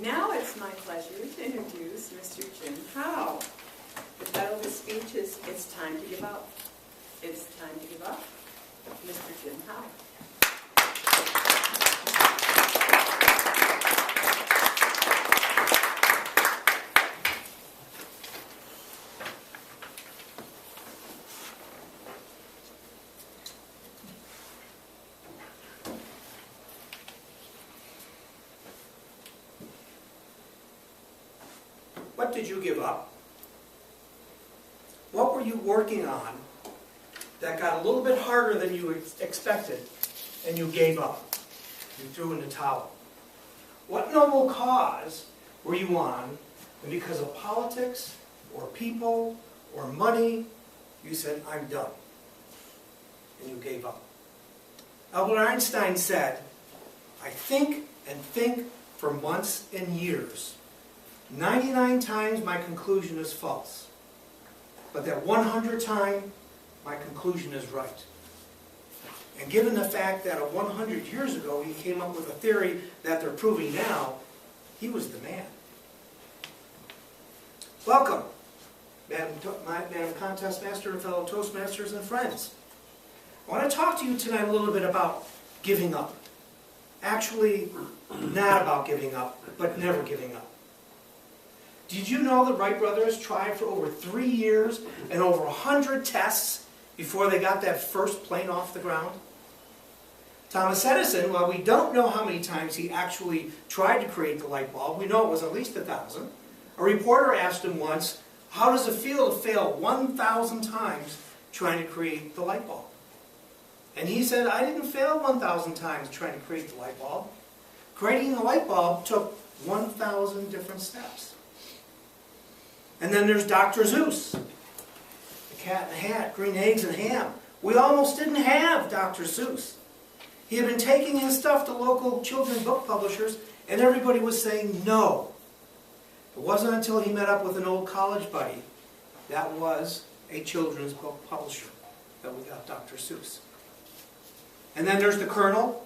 Now it's my pleasure to introduce Mr. Jim Howe. The title of his speech is, "It's Time to Give Up." It's time to give up. Mr. Jim Howe. What did you give up? What were you working on that got a little bit harder than you expected and you gave up? You threw in the towel. What noble cause were you on and because of politics or people or money, you said, "I'm done," and you gave up? Albert Einstein said, "I think and think for months and years. 99 times my conclusion is false, but that 100 time my conclusion is right." And given the fact that 100 years ago he came up with a theory that they're proving now, he was the man. Welcome, Madam Contest Master and fellow Toastmasters and friends. I want to talk to you tonight a little bit about giving up. Actually, not about giving up, but never giving up. Did you know the Wright brothers tried for over 3 years and over 100 tests before they got that first plane off the ground? Thomas Edison, while we don't know how many times he actually tried to create the light bulb, we know it was at least 1,000. A reporter asked him once, "How does it feel to fail 1,000 times trying to create the light bulb?" And he said, "I didn't fail 1,000 times trying to create the light bulb. Creating the light bulb took 1,000 different steps." And then there's Dr. Seuss, the Cat in the Hat, Green Eggs and Ham. We almost didn't have Dr. Seuss. He had been taking his stuff to local children's book publishers, and everybody was saying no. It wasn't until he met up with an old college buddy that was a children's book publisher that we got Dr. Seuss. And then there's the Colonel,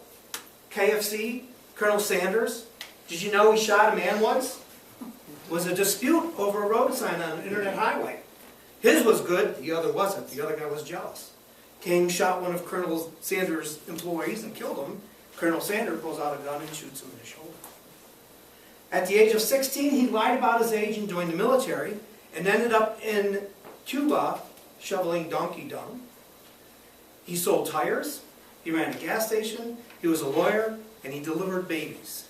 KFC, Colonel Sanders. Did you know he shot a man once? It was a dispute over a road sign on an internet highway. His was good, the other wasn't. The other guy was jealous. Came, shot one of Colonel Sanders' employees and killed him. Colonel Sanders pulls out a gun and shoots him in the shoulder. At the age of 16, he lied about his age and joined the military and ended up in Cuba shoveling donkey dung. He sold tires, he ran a gas station, he was a lawyer, and he delivered babies.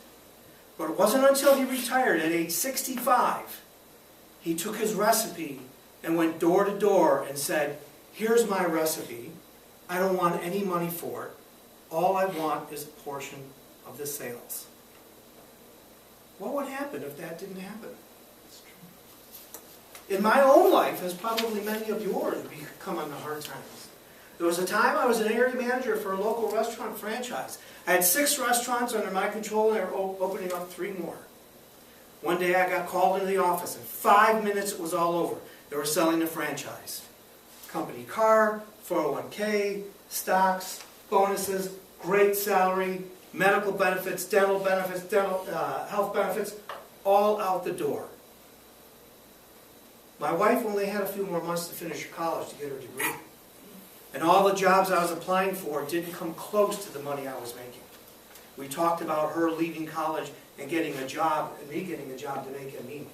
But it wasn't until he retired at age 65, he took his recipe and went door to door and said, "Here's my recipe. I don't want any money for it. All I want is a portion of the sales." What would happen if that didn't happen? In my own life, as probably many of yours, we come on the hard times. There was a time I was an area manager for a local restaurant franchise. I had 6 restaurants under my control and they were opening up 3 more. One day I got called into the office. In 5 minutes it was all over. They were selling the franchise. Company car, 401k, stocks, bonuses, great salary, medical benefits, dental benefits, health benefits, all out the door. My wife only had a few more months to finish college to get her degree. And all the jobs I was applying for didn't come close to the money I was making. We talked about her leaving college and getting a job, and me getting a job to make ends meet.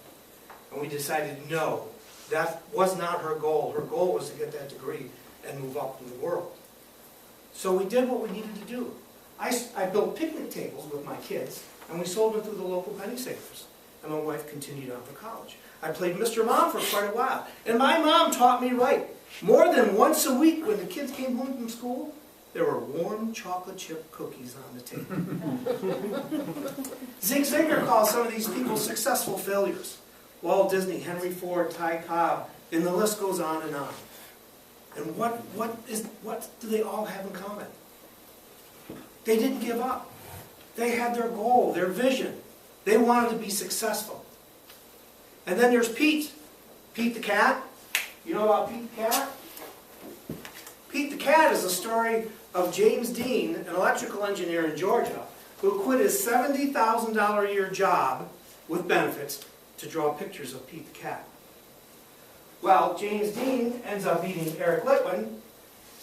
And we decided no, that was not her goal. Her goal was to get that degree and move up in the world. So we did what we needed to do. I built picnic tables with my kids, and we sold them through the local penny savers. And my wife continued on for college. I played Mr. Mom for quite a while. And my mom taught me right. More than once a week when the kids came home from school, there were warm chocolate chip cookies on the table. Zig Ziglar calls some of these people successful failures. Walt Disney, Henry Ford, Ty Cobb, and the list goes on and on. And what do they all have in common? They didn't give up. They had their goal, their vision. They wanted to be successful. And then there's Pete. Pete the cat. You know about Pete the cat? Pete the cat is a story of James Dean, an electrical engineer in Georgia, who quit his $70,000 a year job with benefits to draw pictures of Pete the cat. Well, James Dean ends up meeting Eric Litwin,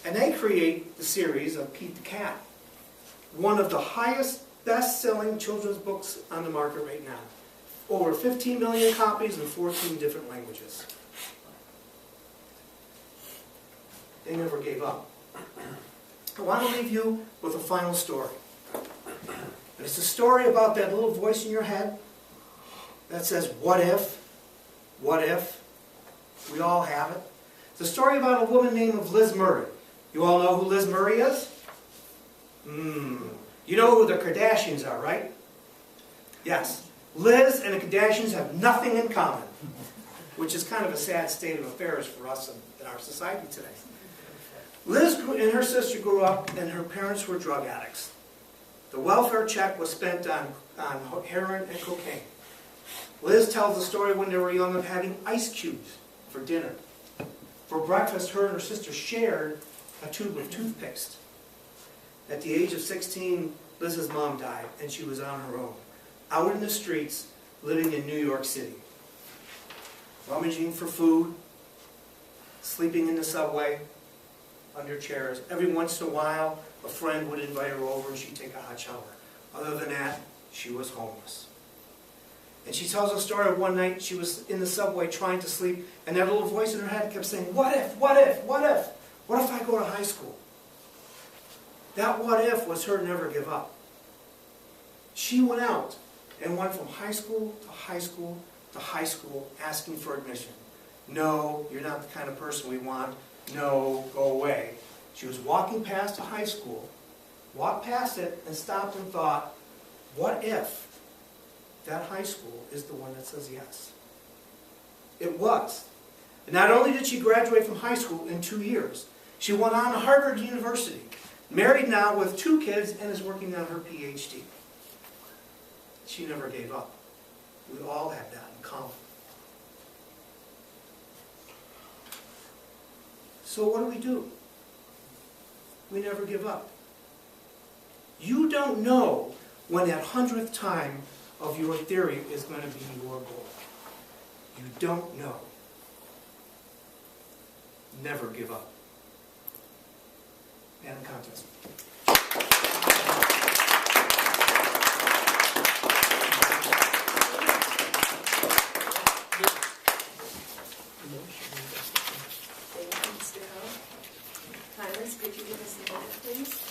and they create the series of Pete the Cat, one of the highest best-selling children's books on the market right now. Over 15 million copies in 14 different languages. They never gave up. I want to leave you with a final story. And it's a story about that little voice in your head that says, what if? What if? We all have it. It's a story about a woman named Liz Murray. You all know who Liz Murray is? You know who the Kardashians are, right? Yes. Liz and the Kardashians have nothing in common, which is kind of a sad state of affairs for us in our society today. Liz and her sister grew up, and her parents were drug addicts. The welfare check was spent on heroin and cocaine. Liz tells the story when they were young of having ice cubes for dinner. For breakfast, her and her sister shared a tube of toothpaste. At the age of 16, Liz's mom died, and she was on her own, out in the streets, living in New York City. Rummaging for food, sleeping in the subway, under chairs. Every once in a while, a friend would invite her over and she'd take a hot shower. Other than that, she was homeless. And she tells a story of one night she was in the subway trying to sleep, and that little voice in her head kept saying, what if, what if, what if? What if I go to high school? That what if was her never give up. She went out and went from high school to high school to high school asking for admission. No, you're not the kind of person we want. No, go away. She was walking past a high school, walked past it and stopped and thought, what if that high school is the one that says yes? It was. And not only did she graduate from high school in 2 years, she went on to Harvard University, married now with 2 kids, and is working on her PhD. She never gave up. We all have that in common. So what do? We never give up. You don't know when that 100th time of your theory is going to be your goal. You don't know. Never give up. And contest. Thank you, Mr. Howe. Thomas, could you give us the vote, please?